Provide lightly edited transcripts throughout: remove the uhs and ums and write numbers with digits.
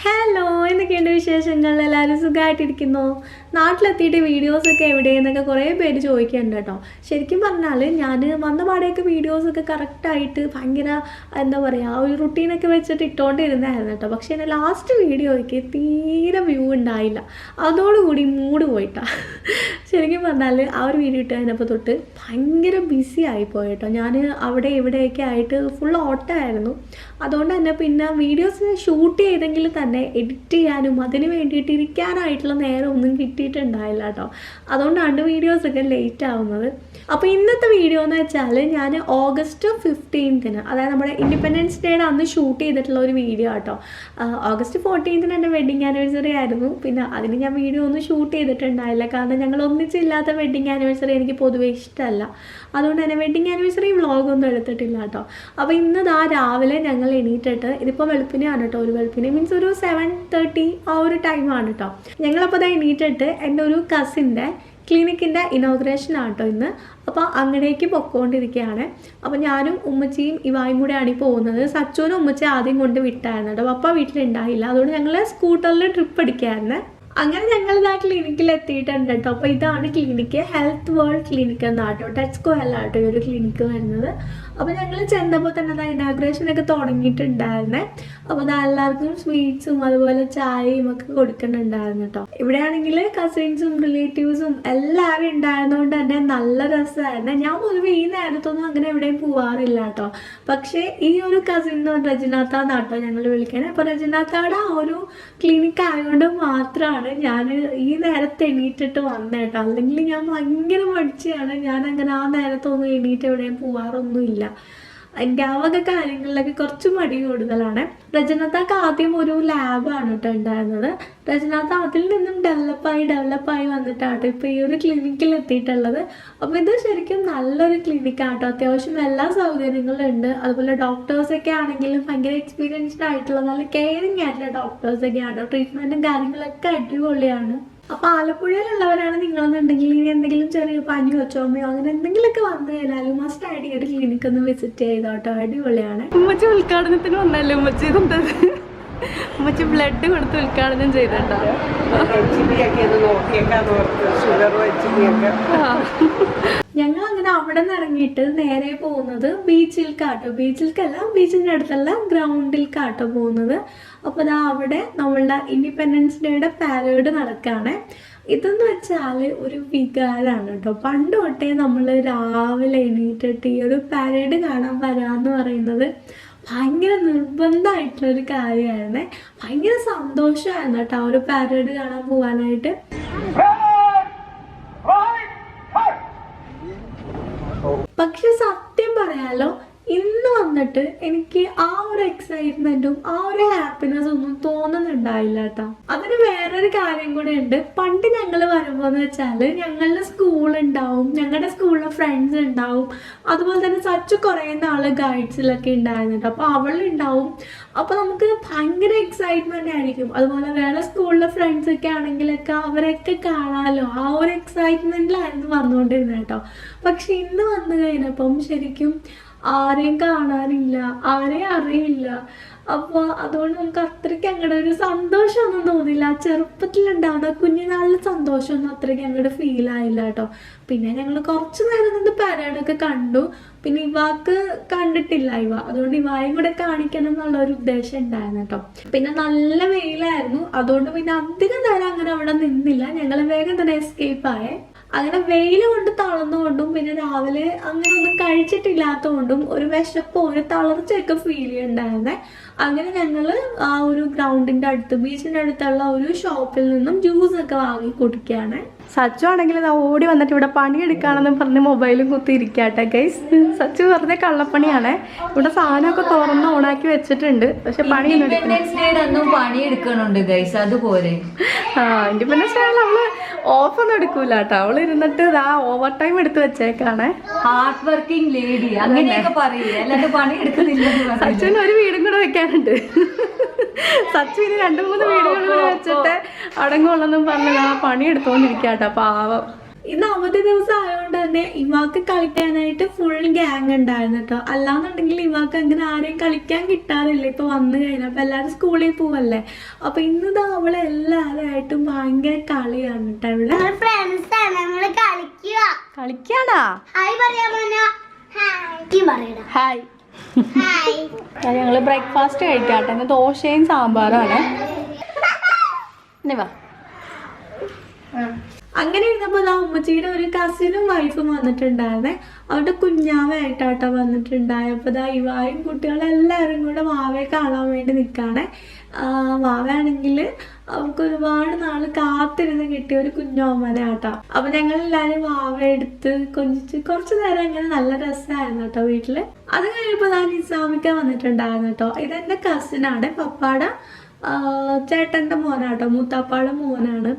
Hello, എന്തൊക്കെയുണ്ട് വിശേഷങ്ങൾ? എല്ലാവരും സുഖമായിട്ടിരിക്കുന്നു. നാട്ടിലെത്തിയിട്ട് വീഡിയോസൊക്കെ എവിടെയെന്നൊക്കെ കുറേ പേര് ചോദിക്കുന്നുണ്ട് കേട്ടോ. ശരിക്കും പറഞ്ഞാൽ ഞാൻ വന്ന പാടെയൊക്കെ വീഡിയോസൊക്കെ കറക്റ്റായിട്ട് ഭയങ്കര എന്താ പറയുക ഒരു റുട്ടീനൊക്കെ വെച്ചിട്ട് ഇട്ടുകൊണ്ടിരുന്നായിരുന്നു കേട്ടോ. പക്ഷേ എൻ്റെ ലാസ്റ്റ് വീഡിയോയ്ക്ക് തീരെ വ്യൂ ഉണ്ടായില്ല. അതോടുകൂടി മൂഡ് പോയിട്ടാണ്. ശരിക്കും പറഞ്ഞാൽ ആ ഒരു വീഡിയോ ഇട്ട് കഴിഞ്ഞപ്പോൾ തൊട്ട് ഭയങ്കര ബിസി ആയിപ്പോയി കേട്ടോ. ഞാൻ അവിടെ ഇവിടെയൊക്കെ ആയിട്ട് ഫുൾ ഓട്ടമായിരുന്നു. അതുകൊണ്ട് തന്നെ പിന്നെ വീഡിയോസ് ഷൂട്ട് ചെയ്തെങ്കിൽ തന്നെ എഡിറ്റ് ചെയ്യാനും അതിന് വേണ്ടിയിട്ട് ഇരിക്കാനായിട്ടുള്ള നേരം ഒന്നും കിട്ടിയിട്ടുണ്ടായില്ല കേട്ടോ. അതുകൊണ്ടാണ് വീഡിയോസൊക്കെ ലേറ്റ് ആവുന്നത്. അപ്പോൾ ഇന്നത്തെ വീഡിയോ എന്ന് വെച്ചാൽ ഞാൻ ഓഗസ്റ്റ് 15-ന്, അതായത് നമ്മുടെ ഇൻഡിപെൻഡൻസ് ഡേയുടെ അന്ന് ഷൂട്ട് ചെയ്തിട്ടുള്ള ഒരു വീഡിയോ കേട്ടോ. ഓഗസ്റ്റ് 14-ന് എൻ്റെ വെഡിങ് ആനിവേഴ്സറി ആയിരുന്നു. പിന്നെ അതിന് ഞാൻ വീഡിയോ ഒന്നും ഷൂട്ട് ചെയ്തിട്ടുണ്ടായില്ല, കാരണം ഞങ്ങൾ ഒന്നിച്ചില്ലാത്ത വെഡിങ് ആനിവേഴ്സറി എനിക്ക് പൊതുവെ ഇഷ്ടമല്ല. അതുകൊണ്ട് തന്നെ വെഡിങ് ആനിവേഴ്സറി വ്ളോഗൊന്നും എടുത്തിട്ടില്ല കേട്ടോ. അപ്പോൾ ഇന്നതാ രാവിലെ ഞങ്ങൾ എണീറ്റിട്ട്, ഇതിപ്പോൾ വെളുപ്പിനെയാണ് കേട്ടോ, ഒരു വെളുപ്പിന് മീൻസ് ഒരു 7:30 ആ ഒരു ടൈമാണ് കേട്ടോ. ഞങ്ങളപ്പോൾ അത് എണീറ്റിട്ട് എൻ്റെ ഒരു കസിൻ്റെ ക്ലിനിക്കിൻ്റെ ഇനോഗ്രേഷൻ ആട്ടോ ഇന്ന്. അപ്പോൾ അങ്ങടേക്ക് പൊക്കോണ്ടിരിക്കുകയാണ്. അപ്പോൾ ഞാനും ഉമ്മച്ചിയും ഇവായും കൂടെയാണ് ഈ പോകുന്നത്. സച്ചുവിനും ഉമ്മച്ചി ആദ്യം കൊണ്ട് വിട്ടായിരുന്നു കേട്ടോ. പപ്പ വീട്ടിലുണ്ടായില്ല, അതുകൊണ്ട് ഞങ്ങൾ സ്കൂട്ടറിൽ ട്രിപ്പ് അടിക്കായിരുന്നു. അങ്ങനെ ഞങ്ങളിതാ ക്ലിനിക്കിൽ എത്തിയിട്ടുണ്ട് കേട്ടോ. അപ്പോൾ ഇതാണ് ക്ലിനിക്ക്, ഹെൽത്ത് വേൾഡ് ക്ലിനിക്ക് എന്നാട്ടോ, ടച്ച് സ്ക്വയറിലാട്ടോ ഈ ഒരു ക്ലിനിക്ക് വരുന്നത്. അപ്പോൾ ഞങ്ങൾ ചെന്നപ്പോൾ തന്നെ അതാ ഇനാഗ്രേഷനൊക്കെ തുടങ്ങിയിട്ടുണ്ടായിരുന്നേ. അപ്പോൾ അത് എല്ലാവർക്കും സ്വീറ്റ്സും അതുപോലെ ചായയും ഒക്കെ കൊടുക്കുന്നുണ്ടായിരുന്നു കേട്ടോ. ഇവിടെയാണെങ്കിൽ കസിൻസും റിലേറ്റീവ്സും എല്ലാവരും ഉണ്ടായിരുന്നതുകൊണ്ട് തന്നെ നല്ല രസമായിരുന്നു. ഞാൻ പൊതുവെ ഈ നേരത്തൊന്നും അങ്ങനെ എവിടെയും പോവാറില്ല കേട്ടോ. പക്ഷേ ഈ ഒരു കസിൻ എന്ന് പറഞ്ഞാൽ രജനാത്ത എന്നാട്ടോ ഞങ്ങൾ വിളിക്കണേ. അപ്പോൾ രജനാത്തയുടെ ആ ഒരു ക്ലിനിക്ക് ആയതുകൊണ്ട് മാത്രമാണ് ഞാൻ ഈ നേരത്തെ എണീറ്റിട്ട് വന്നത് കേട്ടോ. അല്ലെങ്കിൽ ഞാൻ ഭയങ്കര മടിച്ചാണ്. ഞാൻ അങ്ങനെ ആ നേരത്തൊന്നും എണീറ്റ് എവിടെയും പോവാറൊന്നുമില്ല. എൻ്റെ ആ വക കാര്യങ്ങളിലൊക്കെ കുറച്ച് മടി കൂടുതലാണ്. രജനാത്താക്ക് ആദ്യം ഒരു ലാബാണ് കേട്ടോ ഉണ്ടായിരുന്നത്. രജനാത്ത അതിൽ നിന്നും ഡെവലപ്പായി വന്നിട്ടാട്ടോ ഇപ്പോൾ ഈ ഒരു ക്ലിനിക്കിൽ എത്തിയിട്ടുള്ളത്. അപ്പോൾ ഇത് ശരിക്കും നല്ലൊരു ക്ലിനിക്കാട്ടോ. അത്യാവശ്യം എല്ലാ സൗകര്യങ്ങളും ഉണ്ട്. അതുപോലെ ഡോക്ടേഴ്സൊക്കെ ആണെങ്കിലും ഭയങ്കര എക്സ്പീരിയൻസ്ഡ് ആയിട്ടുള്ള നല്ല കെയറിങ് ആയിട്ടുള്ള ഡോക്ടേഴ്സൊക്കെ ആട്ടോ. ട്രീറ്റ്മെൻറ്റും കാര്യങ്ങളൊക്കെ അടിപൊളിയാണ്. അപ്പോൾ ആലപ്പുഴയിലുള്ളവരാണ് നിങ്ങളെന്നുണ്ടെങ്കിൽ ഇനി എന്തെങ്കിലും ചെറിയ പനിയോ ചുമയോ അങ്ങനെ എന്തെങ്കിലുമൊക്കെ വന്നു കഴിഞ്ഞാലും മസ്റ്റായിട്ട് ഈ ഒരു ക്ലിനിക്ക് ഒന്ന് വിസിറ്റ് ചെയ്തോട്ടോ, അടിപൊളിയാണ്. ഉമ്മച്ചി ഉദ്ഘാടനത്തിന് വന്നല്ലേ ഉമ്മച്ചി ഇതെന്തത്? ഉമ്മച്ചി ബ്ലഡ് കൊടുത്ത് ഉദ്ഘാടനം ചെയ്തിട്ടുണ്ടോ? ഞങ്ങൾ അങ്ങനെ അവിടെ നിന്ന് ഇറങ്ങിയിട്ട് നേരെ പോകുന്നത് ബീച്ചിൽക്കാട്ടോ. ബീച്ചിൽക്കല്ല, ബീച്ചിൻ്റെ അടുത്തുള്ള ഗ്രൗണ്ടിൽക്കാട്ടോ പോകുന്നത്. അപ്പോൾ അതാ അവിടെ നമ്മളുടെ ഇൻഡിപെൻഡൻസ് ഡേയുടെ പാരേഡ് നടക്കുകയാണ്. ഇതെന്ന് വെച്ചാൽ ഒരു വികാരമാണ് കേട്ടോ. പണ്ട് തൊട്ടേ നമ്മൾ രാവിലെ എണീറ്റിട്ട് ഈ ഒരു പാരേഡ് കാണാൻ വരാമെന്ന് പറയുന്നത് ഭയങ്കര നിർബന്ധമായിട്ടുള്ളൊരു കാര്യമായിരുന്നേ. ഭയങ്കര സന്തോഷമായിരുന്നു കേട്ടോ ആ ഒരു പാരേഡ് കാണാൻ പോകാനായിട്ട്. പക്ഷെ സത്യം പറയാലോ, ഇന്ന് വന്നിട്ട് എനിക്ക് ആ ഒരു എക്സൈറ്റ്മെന്റും ആ ഒരു ഹാപ്പിനെസ്സും ഒന്നും തോന്നുന്നുണ്ടായില്ല കേട്ടോ. അതിന് വേറൊരു കാര്യം കൂടെ ഉണ്ട്. പണ്ട് ഞങ്ങൾ വരുമ്പോൾ എന്ന് വെച്ചാൽ ഞങ്ങളുടെ സ്കൂളുണ്ടാവും, ഞങ്ങളുടെ സ്കൂളിലെ ഫ്രണ്ട്സ് ഉണ്ടാവും, അതുപോലെ തന്നെ സച്ചു കുറേ നാൾ ഗൈഡ്സിലൊക്കെ ഉണ്ടായിരുന്നു കേട്ടോ. അപ്പോൾ അവളുണ്ടാവും. അപ്പോൾ നമുക്ക് ഭയങ്കര എക്സൈറ്റ്മെന്റ് ആയിരിക്കും. അതുപോലെ വേറെ സ്കൂളിലെ ഫ്രണ്ട്സൊക്കെ ആണെങ്കിലൊക്കെ അവരൊക്കെ കാണാമല്ലോ, ആ ഒരു എക്സൈറ്റ്മെന്റിലായിരുന്നു വന്നുകൊണ്ടിരുന്നത് കേട്ടോ. പക്ഷെ ഇന്ന് വന്നു കഴിഞ്ഞപ്പം ശരിക്കും ആരെയും കാണാനില്ല, ആരെയും അറിയില്ല. അപ്പോൾ അതുകൊണ്ട് നമുക്ക് അത്രയ്ക്ക് അങ്ങോട്ട് ഒരു സന്തോഷമൊന്നും തോന്നില്ല. ചെറുപ്പത്തിലുണ്ടാവുന്ന കുഞ്ഞുനാളിലെ സന്തോഷമൊന്നും അത്രയ്ക്ക് അങ്ങോട്ട് ഫീൽ ആയില്ല കേട്ടോ. പിന്നെ ഞങ്ങൾ കുറച്ച് നേരം നിന്ന് പരേഡൊക്കെ കണ്ടു. പിന്നെ ഇവാക്ക് കണ്ടിട്ടില്ല ഇവ, അതുകൊണ്ട് ഇവായും കൂടെ കാണിക്കണം എന്നുള്ള ഒരു ഉദ്ദേശം ഉണ്ടായിരുന്നു കേട്ടോ. പിന്നെ നല്ല വെയിലായിരുന്നു, അതുകൊണ്ട് പിന്നെ അധികം നേരം അങ്ങനെ അവിടെ നിന്നില്ല. ഞങ്ങൾ വേഗം തന്നെ എസ്കേപ്പ് ആയേ. അങ്ങനെ വെയിൽ കൊണ്ട് തളർന്നുകൊണ്ടും പിന്നെ രാവിലെ അങ്ങനെ ഒന്നും കഴിച്ചിട്ടില്ലാത്തതുകൊണ്ടും ഒരു വിശപ്പോ ഒരു തളർച്ചയൊക്കെ ഫീൽ ചെയ്യുന്നുണ്ടായിരുന്നേ. അങ്ങനെ ഞങ്ങൾ ആ ഒരു ഗ്രൗണ്ടിൻ്റെ അടുത്ത്, ബീച്ചിൻ്റെ അടുത്തുള്ള ഒരു ഷോപ്പിൽ നിന്നും ജ്യൂസൊക്കെ വാങ്ങി കുടിക്കുകയാണ്. സച്ചു ആണെങ്കിൽ ഓടി വന്നിട്ട് ഇവിടെ പണിയെടുക്കുകയാണെന്ന് പറഞ്ഞ് മൊബൈലും കുത്തി ഇരിക്കാട്ടെ ഗൈസ്. സച്ചു വെറുതെ കള്ളപ്പണിയാണ്. ഇവിടെ സാധനമൊക്കെ തുറന്ന് ഓണാക്കി വെച്ചിട്ടുണ്ട്, പക്ഷെ പണിയെടുക്കണുണ്ട് ഗൈസ്. അതുപോലെ ഇൻഡിപെൻഡൻസ് ഡേ അവള് ഓഫ് ഒന്നും എടുക്കൂല കേട്ടോ. അവള് ഇരുന്നിട്ട് ഓവർ ടൈം എടുത്ത് വെച്ചേക്കാണ്. ഹാർഡ് വർക്കിംഗ് ലേഡി അങ്ങനെയൊക്കെ പറയേ, അല്ലാണ്ട് പണിയെടുക്കുന്നില്ല. സച്ചുവിന് ഒരു വീടും കൂടെ വെക്കാനുണ്ട്. സച്ചുവിന് 2-3 വീടുകൾ കൂടെ വെച്ചിട്ട് അടങ്ങുള്ളെന്നും പറഞ്ഞ് പണിയെടുത്തോണ്ടിരിക്കാട്ടോ പാവം. ഇന്ന് അവധി ദിവസം ആയതുകൊണ്ട് തന്നെ ഇവാക്ക് കളിക്കാനായിട്ട് ഫുൾ ഗ്യാങ് ഉണ്ടായിരുന്നു കേട്ടോ. അല്ലാന്നുണ്ടെങ്കിൽ ഇവാക്ക് അങ്ങനെ ആരെയും കളിക്കാൻ കിട്ടാറില്ല ഇപ്പൊ വന്നു കഴിഞ്ഞാൽ. അപ്പൊ എല്ലാവരും സ്കൂളിൽ പോവല്ലേ. അപ്പൊ ഇന്നിതാ അവളെ എല്ലാവരായിട്ടും ഭയങ്കര കളിയാണ് കേട്ടോ. ഇവിടെ കളിക്കാടാ. ഹായ്. ഞങ്ങള് ബ്രേക്ക്ഫാസ്റ്റ് കഴിക്കാട്ടെ. ഇന്ന് ദോശയും സാമ്പാറാണ്. വാ. അങ്ങനെ ഇരുന്നപ്പോ ഉമ്മച്ചിയുടെ ഒരു കസിനും വൈഫും വന്നിട്ടുണ്ടായിരുന്നേ. അവരുടെ കുഞ്ഞാവായിട്ടാട്ടോ വന്നിട്ടുണ്ടായപ്പോ ഇവായും കുട്ടികളെല്ലാവരും കൂടെ വാവയെ കാണാൻ വേണ്ടി നിൽക്കാണേ. വാവയാണെങ്കിൽ അവർക്ക് ഒരുപാട് നാള് കാത്തിരുന്ന് കിട്ടിയ ഒരു കുഞ്ഞോമനാട്ടോ. അപ്പൊ ഞങ്ങളെല്ലാരും വാവ എടുത്ത് കുറച്ചു നേരം ഇങ്ങനെ നല്ല രസമായിരുന്നു കേട്ടോ വീട്ടില്. അത് കഴിഞ്ഞപ്പോ നിസാമിക്ക വന്നിട്ടുണ്ടായിരുന്നു കേട്ടോ. ഇതെന്റെ കസിനാണ്, പപ്പാടെ ചേട്ടൻ്റെ മോനാട്ടോ, മൂത്താപ്പാടെ മോനാണ്.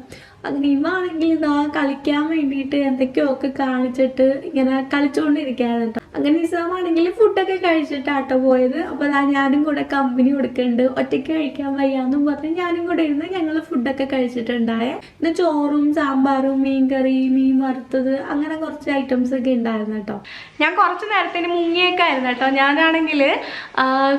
അങ്ങനെ ഇവാണെങ്കിൽ ഇതാ കളിക്കാൻ വേണ്ടിയിട്ട് എന്തൊക്കെയൊക്കെ കാണിച്ചിട്ട് ഇങ്ങനെ കളിച്ചുകൊണ്ടിരിക്കുകയാണ് കേട്ടോ. അങ്ങനെ നിസാമാണെങ്കിൽ ഫുഡൊക്കെ കഴിച്ചിട്ടാട്ടോ പോയത്. അപ്പോൾ ഞാനും കൂടെ കമ്പനി കൊടുക്കുന്നുണ്ട്, ഒറ്റയ്ക്ക് കഴിക്കാൻ വയ്യാന്നും പറഞ്ഞ് ഞാനും കൂടെ ഇരുന്ന് ഞങ്ങൾ ഫുഡൊക്കെ കഴിച്ചിട്ടുണ്ടായേ. ഇന്ന് ചോറും സാമ്പാറും മീൻകറി, മീൻ വറുത്തത്, അങ്ങനെ കുറച്ച് ഐറ്റംസ് ഒക്കെ ഉണ്ടായിരുന്നു കേട്ടോ. ഞാൻ കുറച്ച് നേരത്തിന് മുങ്ങിയൊക്കെ ആയിരുന്നു കേട്ടോ. ഞാനാണെങ്കിൽ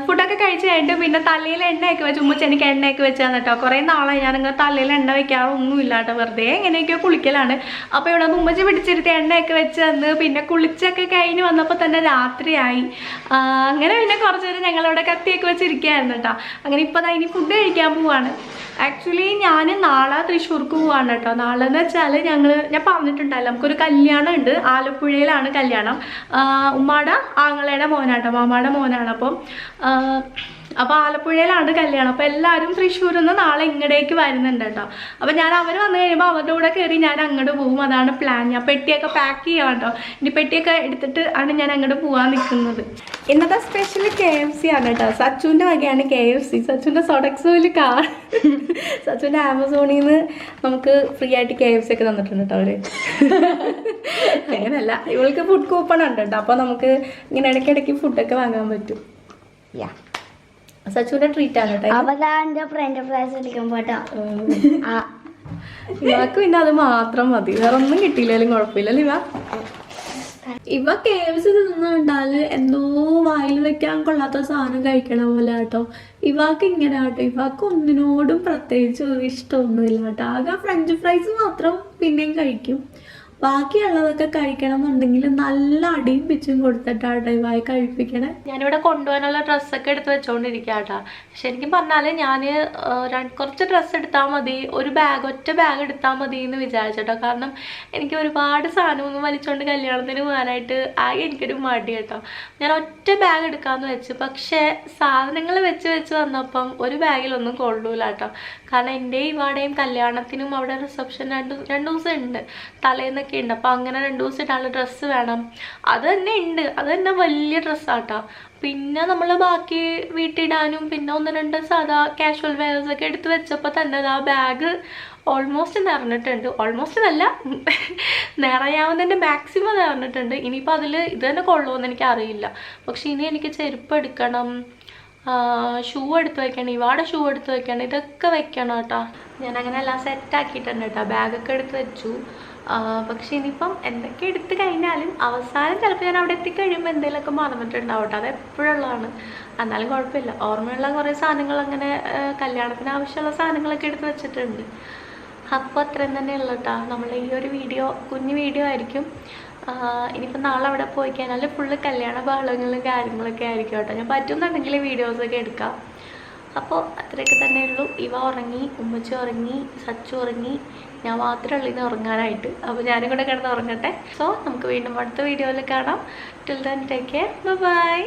ഫുഡൊക്കെ കഴിച്ച് കഴിഞ്ഞിട്ട് പിന്നെ തലയിൽ എണ്ണയൊക്കെ വെച്ച് ഉമ്മച്ചി എനിക്ക് എണ്ണയൊക്കെ വെച്ചാൽ കേട്ടോ. കുറേ നാളായി ഞാനിങ്ങനെ തലയിൽ എണ്ണ വെക്കാറൊന്നും ഇല്ല കേട്ടോ, വെറുതെ എങ്ങനെയൊക്കെയോ കുളിക്കലാണ്. അപ്പോൾ ഇവിടെ ഉമ്മച്ചി പിടിച്ചിരുത്തി എണ്ണയൊക്കെ വെച്ച് തന്ന് പിന്നെ കുളിച്ചൊക്കെ കഴിഞ്ഞ് വന്നപ്പോൾ തന്നെ രാത്രിയായി. അങ്ങനെ പിന്നെ കുറച്ച് നേരം ഞങ്ങളിവിടെ കത്തിയൊക്കെ വെച്ചിരിക്കുകയായിരുന്നു കേട്ടോ. അങ്ങനെ ഇപ്പോൾ ഇനി ഫുഡ് കഴിക്കാൻ പോവാണ്. ആക്ച്വലി ഞാൻ നാളെ തൃശ്ശൂർക്ക് പോവാണ് കേട്ടോ. നാളെ എന്ന് വെച്ചാൽ ഞാൻ പറഞ്ഞിട്ടുണ്ടല്ലോ, നമുക്കൊരു കല്യാണം ഉണ്ട്. ആലപ്പുഴയിലാണ് കല്യാണം. ഉമ്മാടെ ആങ്ങളയുടെ മോനാട്ടോ, മാമാടെ മോനാണ്. അപ്പോൾ ആലപ്പുഴയിലാണ് കല്യാണം. അപ്പോൾ എല്ലാവരും തൃശ്ശൂരിൽ നിന്ന് നാളെ ഇങ്ങടേക്ക് വരുന്നുണ്ട് കേട്ടോ. അപ്പോൾ ഞാൻ അവർ വന്നു കഴിയുമ്പോൾ അവരുടെ കൂടെ കയറി ഞാൻ അങ്ങോട്ട് പോകും. അതാണ് പ്ലാൻ. ഞാൻ പെട്ടിയൊക്കെ പാക്ക് ചെയ്യാം കേട്ടോ. ഇനി പെട്ടിയൊക്കെ എടുത്തിട്ട് ആണ് ഞാൻ അങ്ങോട്ട് പോകാൻ നിൽക്കുന്നത്. ഇന്നത്തെ സ്പെഷ്യൽ KFC ആണ് കേട്ടോ. സച്ചുവിൻ്റെ വകയാണ് KFC. സച്ചുവിൻ്റെ സൊഡക്സോയിൽ സച്ചുവിൻ്റെ ആമസോണിൽ നിന്ന് നമുക്ക് ഫ്രീ ആയിട്ട് KFC ഒക്കെ തന്നിട്ടുണ്ട് കേട്ടോ അവർ. അങ്ങനെയല്ല, ഇവൾക്ക് ഫുഡ് കൂപ്പൺ ഉണ്ട് കേട്ടോ. അപ്പോൾ നമുക്ക് ഇങ്ങനെ ഇടയ്ക്കിടയ്ക്ക് ഫുഡൊക്കെ വാങ്ങാൻ പറ്റും. സച്ചുവിന്റെ ട്രീറ്റ് ആണ് കേട്ടോ. ഇവക്ക് പിന്നെ അത് മാത്രം മതി, വേറെ ഒന്നും കിട്ടിയില്ലാലും കുഴപ്പമില്ലല്ലോ. ഇവ KFC തിന്നുണ്ടാല് എന്തോ വായിൽ വെക്കാൻ കൊള്ളാത്ത സാധനം കഴിക്കണ പോലെ കേട്ടോ. ഇവാക്ക് ഇങ്ങനെ കേട്ടോ. ഇവാക്ക് ഒന്നിനോടും പ്രത്യേകിച്ച് ഇഷ്ടമൊന്നുമില്ല കേട്ടോ. ആകെ ഫ്രഞ്ച് ഫ്രൈസ് മാത്രം പിന്നെയും കഴിക്കും. ബാക്കിയുള്ളതൊക്കെ കഴിക്കണം എന്നുണ്ടെങ്കിൽ നല്ല അടിയും പിച്ചും കൊടുത്തിട്ടാട്ടോ ഇവായി കഴിപ്പിക്കണേ. ഞാനിവിടെ കൊണ്ടുപോകാനുള്ള ഡ്രസ്സൊക്കെ എടുത്ത് വെച്ചോണ്ടിരിക്കുക കേട്ടോ. ശരിക്കും പറഞ്ഞാൽ ഞാൻ കുറച്ച് ഡ്രസ്സ് എടുത്താൽ മതി, ഒറ്റ ബാഗ് എടുത്താൽ മതി എന്ന് വിചാരിച്ചോ. കാരണം എനിക്ക് ഒരുപാട് സാധനമൊന്നും വലിച്ചുകൊണ്ട് കല്യാണത്തിന് പോകാനായിട്ട് ആകെ എനിക്കൊരു മടി കേട്ടോ. ഞാൻ ഒറ്റ ബാഗ് എടുക്കാമെന്ന് വെച്ച്, പക്ഷേ സാധനങ്ങൾ വെച്ച് വന്നപ്പം ഒരു ബാഗിലൊന്നും കൊള്ളൂല കേട്ടോ. കാരണം എൻ്റെ ഇവാടെയും കല്യാണത്തിനും അവിടെ റിസപ്ഷൻ രണ്ട് ദിവസം ഉണ്ട്, തലേന്നൊക്കെ ഉണ്ട്. അപ്പോൾ അങ്ങനെ 2 ദിവസം ഇട്ടാനുള്ള ഡ്രസ്സ് വേണം. അത് തന്നെ ഉണ്ട്, അത് തന്നെ വലിയ ഡ്രസ്സാട്ടോ. പിന്നെ നമ്മൾ ബാക്കി വീട്ടിടാനും പിന്നെ 1-2 സാധാ കാഷ്വൽ വെയർസൊക്കെ എടുത്ത് വെച്ചപ്പോൾ തന്നെ ആ ബാഗ് ഓൾമോസ്റ്റ് നിറഞ്ഞിട്ടുണ്ട്. ഓൾമോസ്റ്റ് നല്ല നിറയാവുന്നതിൻ്റെ മാക്സിമം നിറഞ്ഞിട്ടുണ്ട്. ഇനിയിപ്പോൾ അതിൽ ഇത് തന്നെ കൊള്ളുമെന്ന് എനിക്കറിയില്ല. പക്ഷെ ഇനി എനിക്ക് ചെരുപ്പ് എടുക്കണം, ഷൂ എടുത്ത് വെക്കണം, ഇവാടെ ഷൂ എടുത്ത് വെക്കണം, ഇതൊക്കെ വെക്കണം കേട്ടോ. ഞാനങ്ങനെ എല്ലാം സെറ്റാക്കിയിട്ടുണ്ട് കേട്ടോ. ബാഗൊക്കെ എടുത്ത് വെച്ചു. പക്ഷെ ഇനിയിപ്പം എന്തൊക്കെ എടുത്ത് കഴിഞ്ഞാലും അവസാനം ചിലപ്പോൾ ഞാൻ അവിടെ എത്തിക്കഴിയുമ്പോൾ എന്തെങ്കിലുമൊക്കെ മറന്നിട്ടുണ്ടാവും കേട്ടോ. അത് എപ്പോഴുള്ളതാണ്. എന്നാലും കുഴപ്പമില്ല. ഓർമ്മയുള്ള കുറേ സാധനങ്ങൾ അങ്ങനെ കല്യാണത്തിന് ആവശ്യമുള്ള സാധനങ്ങളൊക്കെ എടുത്ത് വെച്ചിട്ടുണ്ട്. അപ്പോൾ അത്രയും തന്നെ ഉള്ളു കേട്ടോ. നമ്മളുടെ ഈ ഒരു കുഞ്ഞു വീഡിയോ ആയിരിക്കും. ഇനിയിപ്പോൾ നാളെ അവിടെ പോയി കഴിഞ്ഞാൽ ഫുള്ള് കല്യാണ ബഹളങ്ങളും കാര്യങ്ങളൊക്കെ ആയിരിക്കും കേട്ടോ. ഞാൻ പറ്റുന്നുണ്ടെങ്കിൽ വീഡിയോസൊക്കെ എടുക്കാം. അപ്പോൾ അത്രയൊക്കെ തന്നെ ഉള്ളൂ. ഇവ ഉറങ്ങി, ഉമ്മച്ചി ഉറങ്ങി, സച്ചു ഉറങ്ങി, ഞാൻ മാത്രമേ ഉള്ളൂ ഇന്ന് ഉറങ്ങാനായിട്ട്. അപ്പോൾ ഞാനും കൂടെ കിടന്ന് ഉറങ്ങട്ടെ. സോ നമുക്ക് വീണ്ടും അടുത്ത വീഡിയോയിൽ കാണാം. Till then take care, by.